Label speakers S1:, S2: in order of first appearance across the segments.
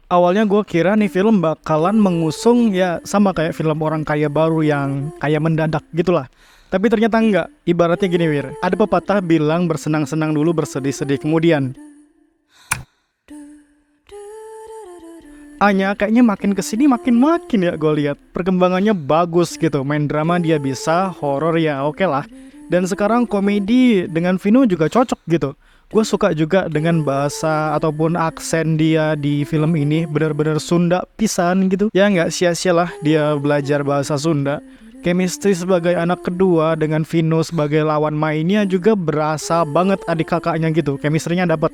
S1: Awalnya gue kira nih film bakalan mengusung ya sama kayak film orang kaya baru yang kayak mendadak gitulah. Tapi ternyata enggak. Ibaratnya gini Wir, ada pepatah bilang bersenang-senang dulu bersedih-sedih kemudian. Hanya kayaknya makin kesini makin ya gue lihat perkembangannya bagus gitu. Main drama dia bisa, horor ya oke lah. Dan sekarang komedi dengan Vino juga cocok gitu. Gue suka juga dengan bahasa ataupun aksen dia di film ini, bener-bener Sunda pisan gitu. Ya nggak sia-sialah dia belajar bahasa Sunda. Chemistry sebagai anak kedua dengan Vino sebagai lawan mainnya juga berasa banget adik kakaknya gitu. Chemistry-nya dapet.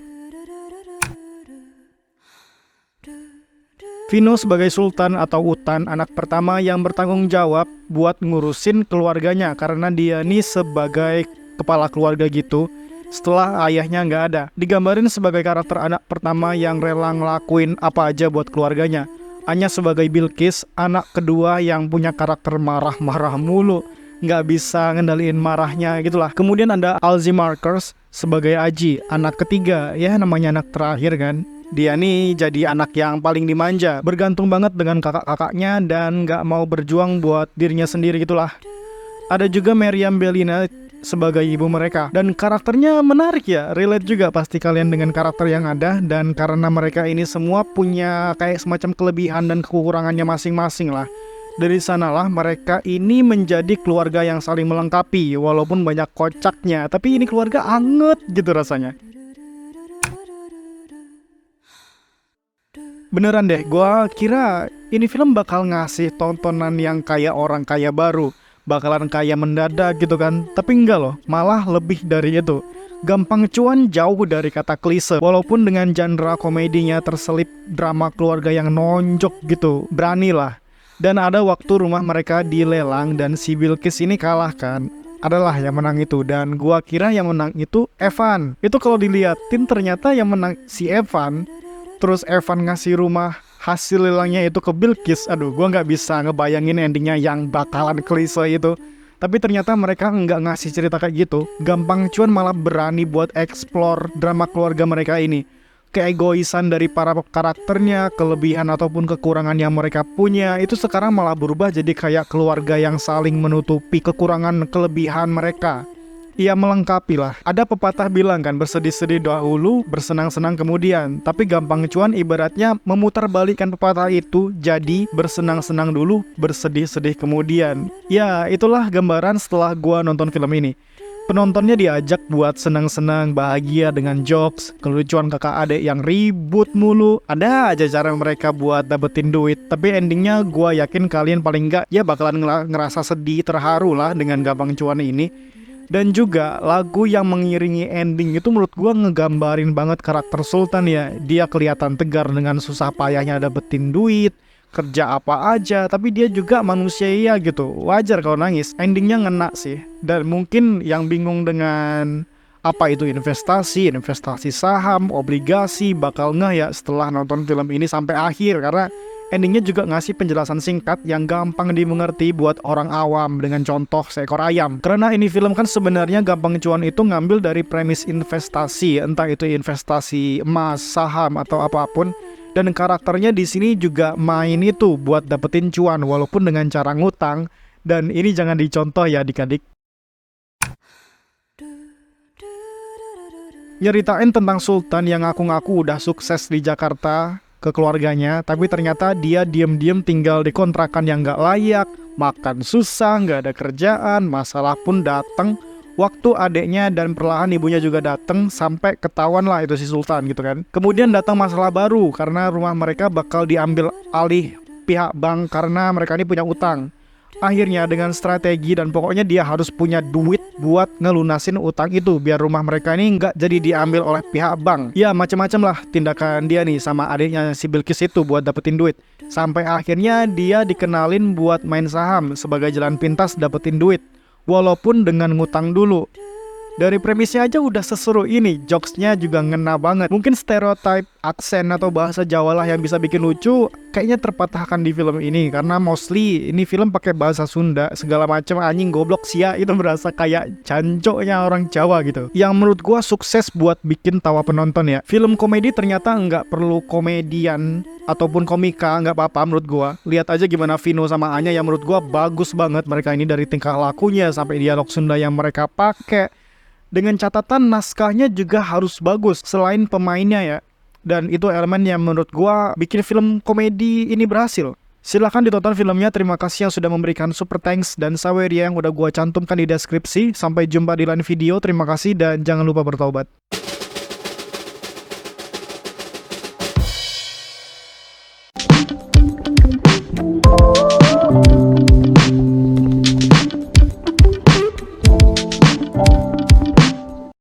S1: Vino sebagai sultan atau utan, anak pertama yang bertanggung jawab buat ngurusin keluarganya karena dia nih sebagai kepala keluarga gitu setelah ayahnya nggak ada. Digambarin sebagai karakter anak pertama yang rela ngelakuin apa aja buat keluarganya. Hanya sebagai Bilqis, anak kedua yang punya karakter marah-marah mulu, nggak bisa ngendaliin marahnya gitulah. Kemudian ada Alzheimer's sebagai Aji, anak ketiga, ya namanya anak terakhir kan. Dia nih jadi anak yang paling dimanja, bergantung banget dengan kakak-kakaknya dan gak mau berjuang buat dirinya sendiri gitulah. Ada juga Meriam Bellina sebagai ibu mereka, dan karakternya menarik ya, relate juga pasti kalian dengan karakter yang ada. Dan karena mereka ini semua punya kayak semacam kelebihan dan kekurangannya masing-masing lah, dari sanalah mereka ini menjadi keluarga yang saling melengkapi. Walaupun banyak kocaknya, tapi ini keluarga anget gitu rasanya. Beneran deh, gua kira ini film bakal ngasih tontonan yang kayak orang kaya baru, bakalan kaya mendadak gitu kan. Tapi enggak loh, malah lebih dari itu. Gampang cuan jauh dari kata klise. Walaupun dengan genre komedinya terselip drama keluarga yang nonjok gitu, berani lah. Dan ada waktu rumah mereka dilelang dan si Bilqis ini kalah kan. Adalah yang menang itu, dan gua kira yang menang itu Evan. Itu kalau diliatin ternyata yang menang si Evan. Terus Evan ngasih rumah hasil lelangnya itu ke Bilqis. Aduh, gue nggak bisa ngebayangin endingnya yang bakalan klise itu. Tapi ternyata mereka nggak ngasih cerita kayak gitu. Gampang cuan malah berani buat explore drama keluarga mereka ini. Keegoisan dari para karakternya, kelebihan ataupun kekurangan yang mereka punya, itu sekarang malah berubah jadi kayak keluarga yang saling menutupi kekurangan kelebihan mereka. Ia melengkapi lah. Ada pepatah bilang kan, bersedih-sedih dahulu, bersenang-senang kemudian. Tapi gampang cuan ibaratnya memutarbalikkan pepatah itu jadi bersenang-senang dulu, bersedih-sedih kemudian. Ya, itulah gambaran setelah gua nonton film ini. Penontonnya diajak buat senang-senang, bahagia dengan jokes, kelucuan kakak adik yang ribut mulu. Ada aja cara mereka buat dapetin duit. Tapi endingnya gua yakin kalian paling enggak ya bakalan ngerasa sedih, terharu lah dengan gampang cuan ini. Dan juga lagu yang mengiringi ending itu menurut gua ngegambarin banget karakter Sultan ya. Dia kelihatan tegar dengan susah payahnya dapetin duit, kerja apa aja, tapi dia juga manusia ya gitu. Wajar kalau nangis. Endingnya ngena sih. Dan mungkin yang bingung dengan apa itu investasi saham, obligasi, bakal ngeh ya setelah nonton film ini sampai akhir. Karena endingnya juga ngasih penjelasan singkat yang gampang dimengerti buat orang awam dengan contoh seekor ayam. Karena ini film kan sebenarnya gampang cuan itu ngambil dari premis investasi, entah itu investasi emas, saham atau apapun. Dan karakternya di sini juga main itu buat dapetin cuan walaupun dengan cara ngutang. Dan ini jangan dicontoh ya adik-adik. Nyeritain tentang Sultan yang ngaku-ngaku udah sukses di Jakarta ke keluarganya, tapi ternyata dia diem-diem tinggal di kontrakan yang gak layak, makan susah, gak ada kerjaan, masalah pun datang waktu adeknya dan perlahan ibunya juga datang sampai ketahuan lah itu si Sultan gitu kan. Kemudian datang masalah baru karena rumah mereka bakal diambil alih pihak bank karena mereka ini punya utang. Akhirnya dengan strategi dan pokoknya dia harus punya duit buat ngelunasin utang itu biar rumah mereka ini nggak jadi diambil oleh pihak bank. Ya macam-macam lah tindakan dia nih sama adiknya si Bilqis itu buat dapetin duit. Sampai akhirnya dia dikenalin buat main saham sebagai jalan pintas dapetin duit. Walaupun dengan ngutang dulu. Dari premisnya aja udah seseru ini, jokesnya juga ngena banget. Mungkin stereotype aksen atau bahasa Jawa lah yang bisa bikin lucu, kayaknya terpatahkan di film ini karena mostly ini film pakai bahasa Sunda, segala macam anjing goblok sia itu berasa kayak jancoknya orang Jawa gitu. Yang menurut gua sukses buat bikin tawa penonton ya. Film komedi ternyata nggak perlu komedian ataupun komika, nggak apa-apa menurut gua. Lihat aja gimana Vino sama Anya yang menurut gua bagus banget mereka ini, dari tingkah lakunya sampai dialog Sunda yang mereka pakai. Dengan catatan naskahnya juga harus bagus selain pemainnya ya. Dan itu elemen yang menurut gua bikin film komedi ini berhasil. Silahkan ditonton filmnya. Terima kasih yang sudah memberikan super thanks dan Saweria yang udah gua cantumkan di deskripsi. Sampai jumpa di lain video. Terima kasih dan jangan lupa bertobat.